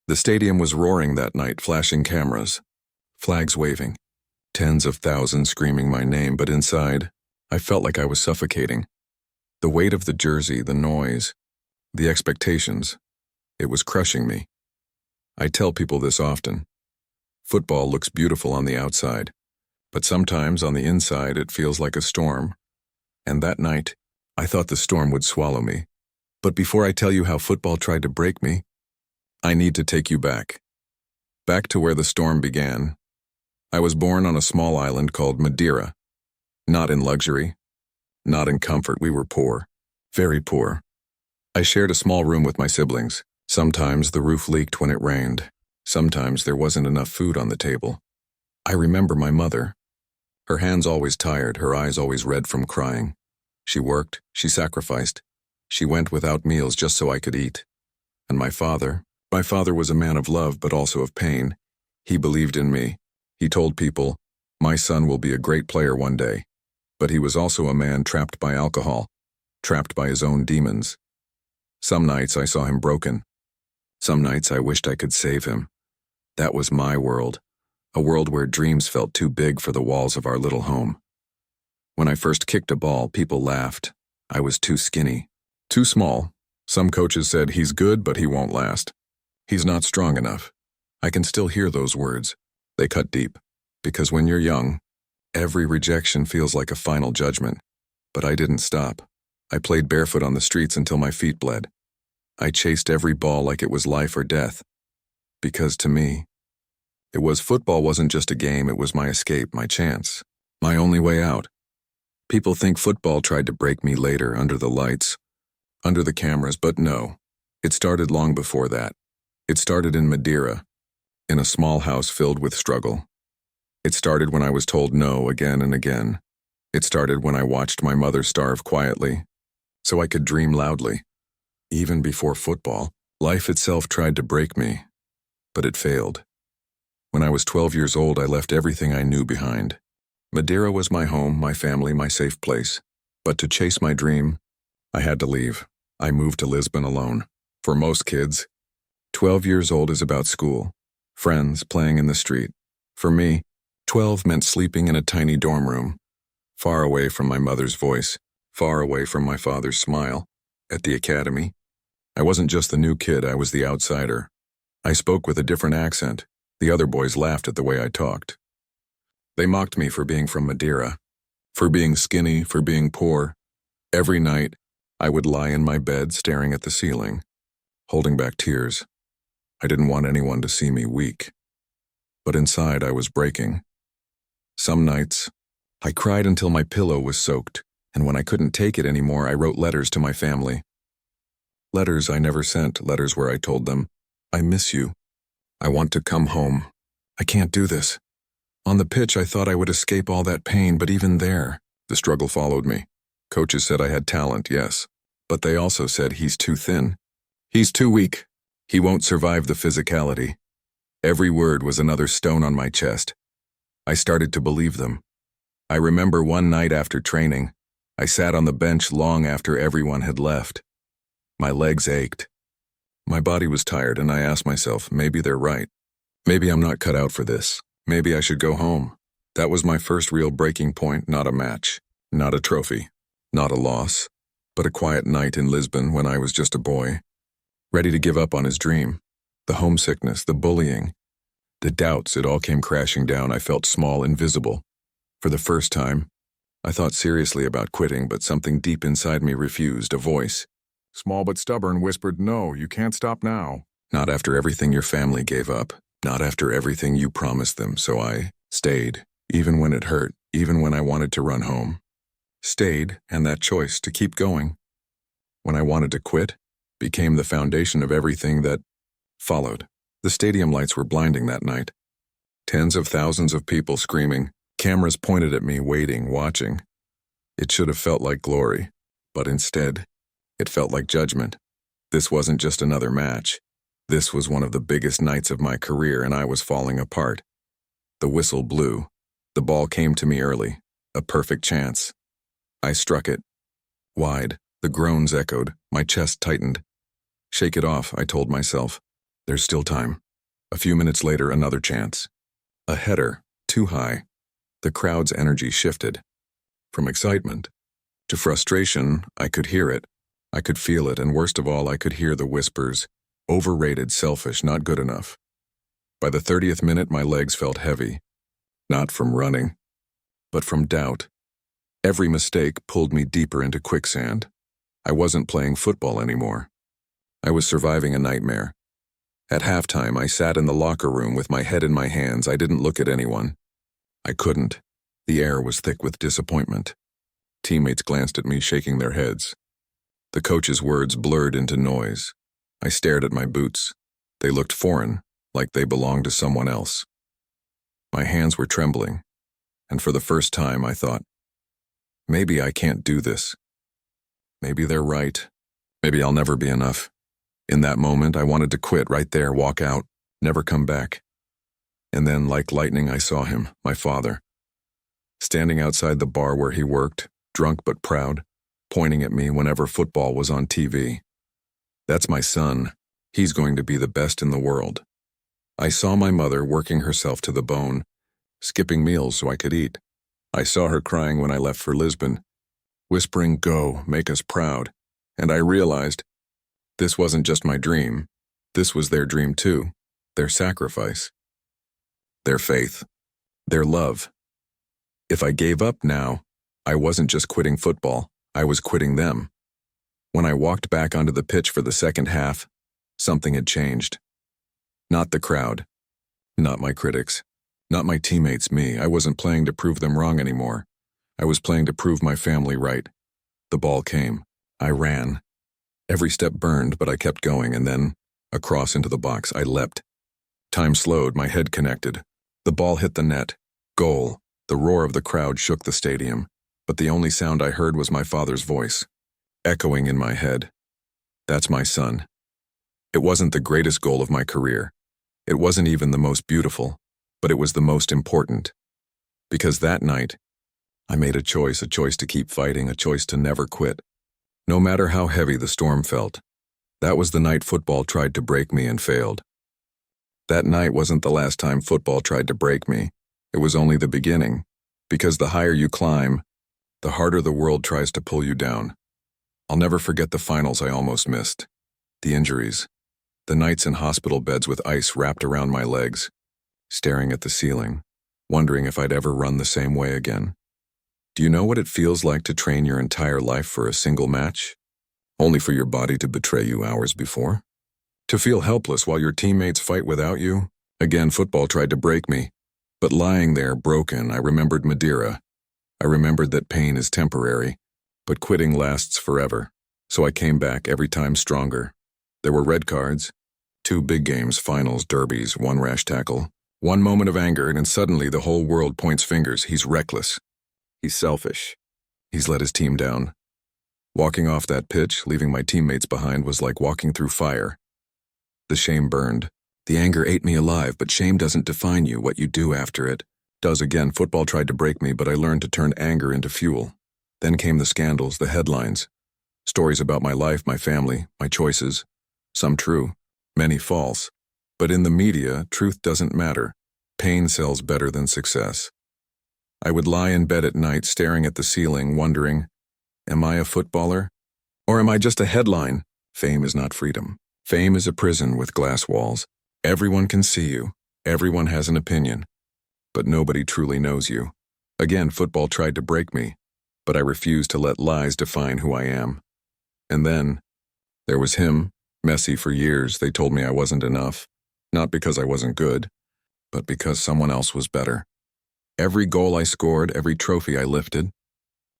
The stadium was roaring that night, flashing cameras, flags waving, tens of thousands screaming my name, but inside, I felt like I was suffocating. The weight of the jersey, the noise, the expectations, it was crushing me. I tell people this often. Football looks beautiful on the outside, but sometimes on the inside it feels like a storm. And that night, I thought the storm would swallow me. But before I tell you how football tried to break me, I need to take you back. Back to where the storm began. I was born on a small island called Madeira. Not in luxury, not in comfort. We were poor, very poor. I shared a small room with my siblings. Sometimes the roof leaked when it rained. Sometimes there wasn't enough food on the table. I remember my mother. Her hands always tired, her eyes always red from crying. She worked, she sacrificed. She went without meals just so I could eat. And my father was a man of love but also of pain. He believed in me. He told people, my son will be a great player one day. But he was also a man trapped by alcohol, trapped by his own demons. Some nights I saw him broken. Some nights I wished I could save him. That was my world, a world where dreams felt too big for the walls of our little home. When I first kicked a ball, people laughed. I was too skinny, too small. Some coaches said, he's good, but he won't last. He's not strong enough. I can still hear those words. They cut deep, because when you're young, every rejection feels like a final judgment. But I didn't stop. I played barefoot on the streets until my feet bled. I chased every ball like it was life or death. Because to me, football wasn't just a game, it was my escape, my chance, my only way out. People think football tried to break me later, under the lights, under the cameras, but no. It started long before that. It started in Madeira, in a small house filled with struggle. It started when I was told no again and again. It started when I watched my mother starve quietly, so I could dream loudly. Even before football, life itself tried to break me, but it failed. When I was 12 years old, I left everything I knew behind. Madeira was my home, my family, my safe place. But to chase my dream, I had to leave. I moved to Lisbon alone. For most kids, 12 years old is about school, friends, playing in the street. For me, 12 meant sleeping in a tiny dorm room, far away from my mother's voice, far away from my father's smile. At the academy, I wasn't just the new kid, I was the outsider. I spoke with a different accent. The other boys laughed at the way I talked. They mocked me for being from Madeira, for being skinny, for being poor. Every night, I would lie in my bed staring at the ceiling, holding back tears. I didn't want anyone to see me weak. But inside, I was breaking. Some nights, I cried until my pillow was soaked, and when I couldn't take it anymore, I wrote letters to my family. Letters I never sent, letters where I told them, I miss you. I want to come home. I can't do this. On the pitch, I thought I would escape all that pain, but even there, the struggle followed me. Coaches said I had talent, yes, but they also said he's too thin. He's too weak. He won't survive the physicality. Every word was another stone on my chest. I started to believe them. I remember one night after training, I sat on the bench long after everyone had left. My legs ached. My body was tired, and I asked myself, maybe they're right. Maybe I'm not cut out for this. Maybe I should go home. That was my first real breaking point, not a match, not a trophy, not a loss, but a quiet night in Lisbon when I was just a boy, ready to give up on his dream. The homesickness, the bullying, the doubts, it all came crashing down. I felt small, invisible. For the first time, I thought seriously about quitting, but something deep inside me refused. A voice, small but stubborn, whispered, no, you can't stop now. Not after everything your family gave up. Not after everything you promised them, so I stayed, even when it hurt, even when I wanted to run home. Stayed, and that choice to keep going, when I wanted to quit, became the foundation of everything that followed. The stadium lights were blinding that night. Tens of thousands of people screaming, cameras pointed at me, waiting, watching. It should have felt like glory, but instead, it felt like judgment. This wasn't just another match. This was one of the biggest nights of my career, and I was falling apart. The whistle blew. The ball came to me early. A perfect chance. I struck it. Wide. The groans echoed. My chest tightened. Shake it off, I told myself. There's still time. A few minutes later, another chance. A header, too high. The crowd's energy shifted. From excitement to frustration, I could hear it. I could feel it, and worst of all, I could hear the whispers. Overrated, selfish, not good enough. By the 30th minute, my legs felt heavy. Not from running, but from doubt. Every mistake pulled me deeper into quicksand. I wasn't playing football anymore. I was surviving a nightmare. At halftime, I sat in the locker room with my head in my hands. I didn't look at anyone. I couldn't. The air was thick with disappointment. Teammates glanced at me, shaking their heads. The coach's words blurred into noise. I stared at my boots. They looked foreign, like they belonged to someone else. My hands were trembling, and for the first time I thought, maybe I can't do this. Maybe they're right. Maybe I'll never be enough. In that moment, I wanted to quit right there, walk out, never come back. And then, like lightning, I saw him, my father, standing outside the bar where he worked, drunk but proud, pointing at me whenever football was on TV. That's my son. He's going to be the best in the world. I saw my mother working herself to the bone, skipping meals so I could eat. I saw her crying when I left for Lisbon, whispering, "Go, make us proud." And I realized this wasn't just my dream. This was their dream too, their sacrifice, their faith, their love. If I gave up now, I wasn't just quitting football, I was quitting them. When I walked back onto the pitch for the second half, something had changed. Not the crowd, not my critics, not my teammates, me. I wasn't playing to prove them wrong anymore. I was playing to prove my family right. The ball came. I ran. Every step burned, but I kept going, and then, across into the box, I leapt. Time slowed, my head connected. The ball hit the net. Goal. The roar of the crowd shook the stadium, but the only sound I heard was my father's voice, echoing in my head. That's my son. It wasn't the greatest goal of my career. It wasn't even the most beautiful, but it was the most important. Because that night, I made a choice to keep fighting, a choice to never quit. No matter how heavy the storm felt. That was the night football tried to break me and failed. That night wasn't the last time football tried to break me. It was only the beginning. Because the higher you climb, the harder the world tries to pull you down. I'll never forget the finals I almost missed. The injuries. The nights in hospital beds with ice wrapped around my legs, staring at the ceiling, wondering if I'd ever run the same way again. Do you know what it feels like to train your entire life for a single match, only for your body to betray you hours before? To feel helpless while your teammates fight without you? Again, football tried to break me, but lying there broken, I remembered Madeira. I remembered that pain is temporary, but quitting lasts forever. So I came back every time stronger. There were red cards, 2 big games, finals, derbies, 1 rash tackle, 1 moment of anger, and suddenly the whole world points fingers. He's reckless. He's selfish. He's let his team down. Walking off that pitch, leaving my teammates behind, was like walking through fire. The shame burned. The anger ate me alive, but shame doesn't define you. What you do after it does. Again, football tried to break me, but I learned to turn anger into fuel. Then came the scandals, the headlines. Stories about my life, my family, my choices. Some true, many false. But in the media, truth doesn't matter. Pain sells better than success. I would lie in bed at night staring at the ceiling, wondering, am I a footballer? Or am I just a headline? Fame is not freedom. Fame is a prison with glass walls. Everyone can see you. Everyone has an opinion. But nobody truly knows you. Again, football tried to break me, but I refused to let lies define who I am. And then, there was him, Messi. For years, they told me I wasn't enough. Not because I wasn't good, but because someone else was better. Every goal I scored, every trophy I lifted,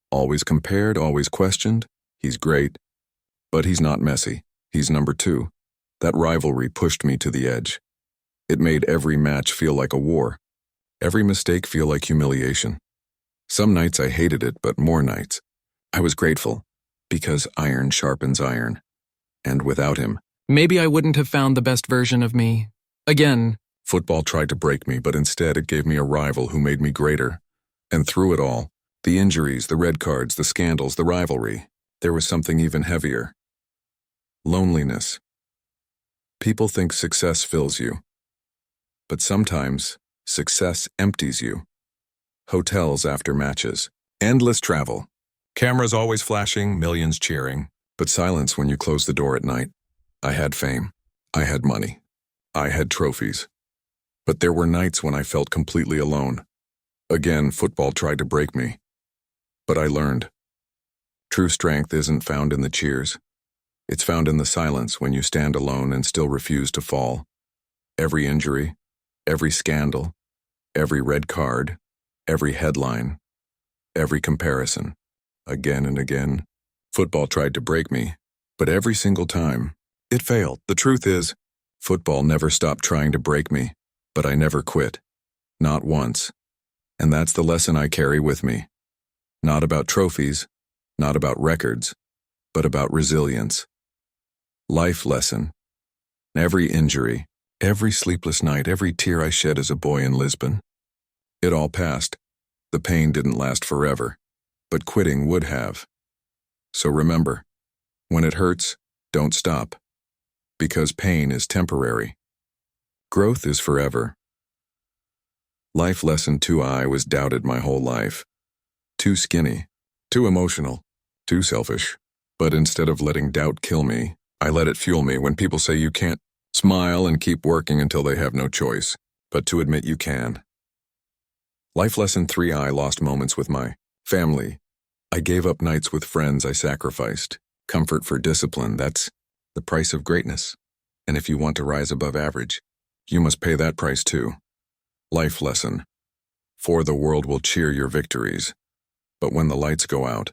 always compared, always questioned. He's great, but he's not Messi. He's number 2. That rivalry pushed me to the edge. It made every match feel like a war. Every mistake feel like humiliation. Some nights I hated it, but more nights I was grateful, because iron sharpens iron. And without him, maybe I wouldn't have found the best version of me. Again, football tried to break me, but instead it gave me a rival who made me greater. And through it all, the injuries, the red cards, the scandals, the rivalry, there was something even heavier. Loneliness. People think success fills you, but sometimes success empties you. Hotels after matches, endless travel, cameras always flashing, millions cheering, but silence when you close the door at night. I had fame. I had money. I had trophies. But there were nights when I felt completely alone. Again, football tried to break me. But I learned. True strength isn't found in the cheers. It's found in the silence when you stand alone and still refuse to fall. Every injury, every scandal, every red card, every headline, every comparison, again and again. Football tried to break me, but every single time, it failed. The truth is, football never stopped trying to break me, but I never quit. Not once. And that's the lesson I carry with me. Not about trophies, not about records, but about resilience. Life lesson. Every injury, every sleepless night, every tear I shed as a boy in Lisbon. It all passed. The pain didn't last forever, but quitting would have. So remember, when it hurts, don't stop. Because pain is temporary. Growth is forever. Life lesson 2: I was doubted my whole life. Too skinny, too emotional, too selfish. But instead of letting doubt kill me, I let it fuel me. When people say you can't, smile and keep working until they have no choice, but to admit you can. Life lesson 3: I lost moments with my family. I gave up nights with friends I sacrificed. Comfort for discipline, that's the price of greatness. And if you want to rise above average, you must pay that price too. Life lesson. For the world will cheer your victories. But when the lights go out,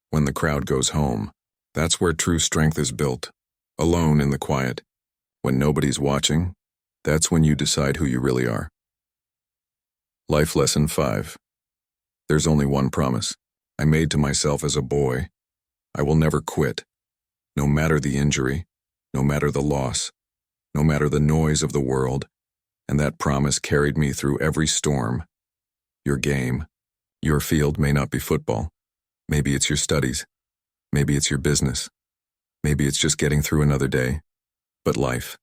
when the crowd goes home, that's where true strength is built. Alone in the quiet. When nobody's watching, that's when you decide who you really are. Life lesson 5. There's only one promise I made to myself as a boy. I will never quit. No matter the injury, no matter the loss, no matter the noise of the world. And that promise carried me through every storm. Your game, your field may not be football. Maybe it's your studies. Maybe it's your business. Maybe it's just getting through another day. But life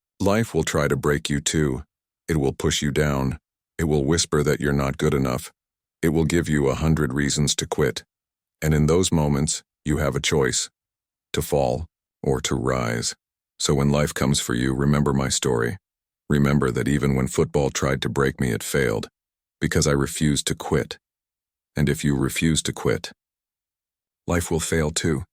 will try to break you too. It will push you down. It will whisper that you're not good enough. It will give you 100 reasons to quit. And in those moments, you have a choice: to fall or to rise. So when life comes for you, remember my story. Remember that even when football tried to break me, it failed, because I refused to quit. And if you refuse to quit, life will fail too.